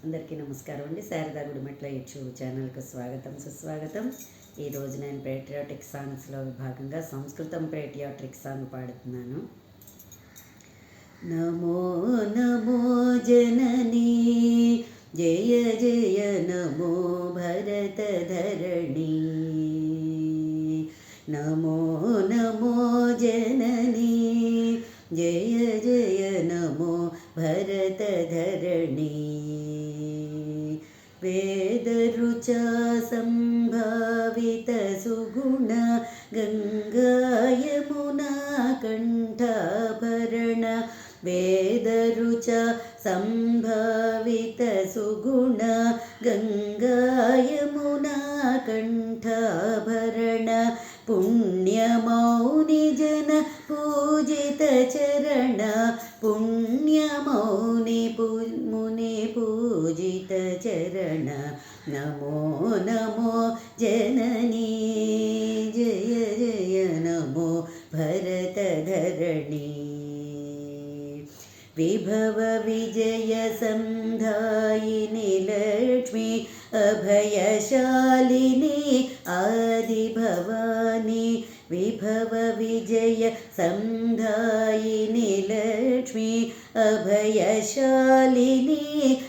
అందరికీ నమస్కారం అండి. శారదా గుడిమెట్ల యూట్యూబ్ ఛానల్కి స్వాగతం సుస్వాగతం. ఈరోజు నేను పేట్రియాటిక్ సాంగ్స్లో భాగంగా సంస్కృతం పేట్రియాటిక్ సాంగ్ పాడుతున్నాను. నమో నమో జననీ జయ జయ నమో భరత ధరణి. నమో నమో జననీ జయ జయ నమో భరత ధరణి. वेदरुचा संभावित सुगुण गंगा यमुना कंठाभरण. वेदरुचा संभावित सुगुण गंगा यमुना कंठाभरण. पुण्यमौनि जन पूजित चरण. पुण्यमौनि मुनि पूजित चरण. नमो नमो जननी जय जय नमो भरत धरणि. विभव विजय संधायिनी लक्ष्मी अभयशालिनी आदिभवानी. विभव विजय संधायिनी लक्ष्मी अभयशालिनी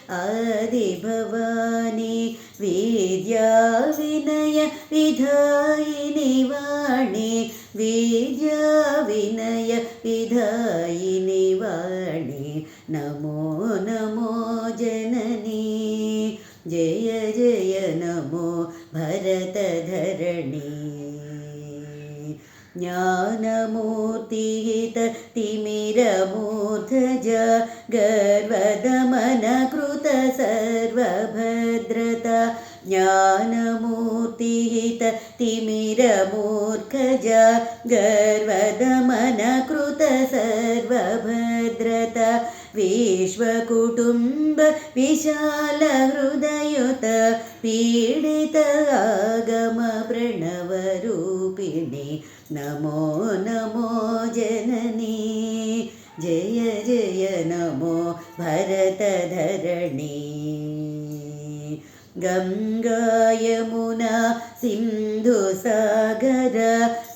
आदिभवानी. विद्या विनय विधायिनी वाणी. विद्या विनय विधायिनी वाणी. नमो नमो जननी जय जय नमो भरत धरणि. ज्ञानमूर्तिहित तिमिरमूर्धज गर्वदमन कृत सर्वभद्रता. ज्ञानमूर्तिहित तिमिरमूर्खज गर्वदमन कृत सर्वभद्रता. विश्वकुटुम्ब विशाल हृदयुत पीडित आगम प्रणवरूपिणी. नमो नमो जननी जय जय नमो भरत धरणि. गंगा यमुना सिंधु सागर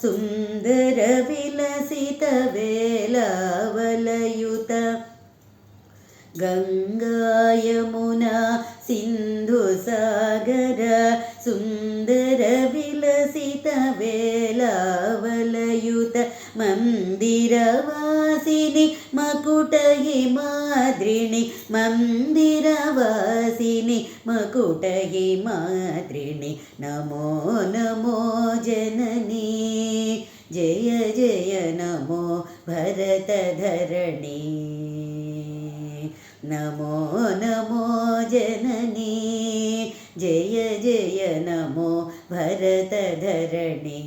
सुंदर विलसित वेलावलयुत. गंगा यमुना सिंधु सागर सुंदर विलसित वेलावलयुत. मंदिरवासिनी मकुट हिमाद्रिणी. मंदिरवासिनी मकुट हिमाद्रिणी. नमो नमो जननी जय जय नमो भरत धरणि. नमो नमो जननी जय जय नमो भरत धरणि.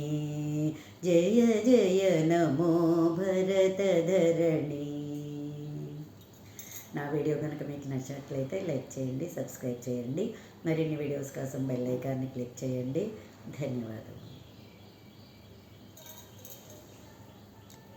जय जय नमो भरत धरणि. నా వీడియో కనుక మీకు నచ్చినట్లయితే లైక్ చేయండి, సబ్స్క్రైబ్ చేయండి. మరిన్ని వీడియోస్ కోసం బెల్ ఐకాన్ని క్లిక్ చేయండి. ధన్యవాదాలు.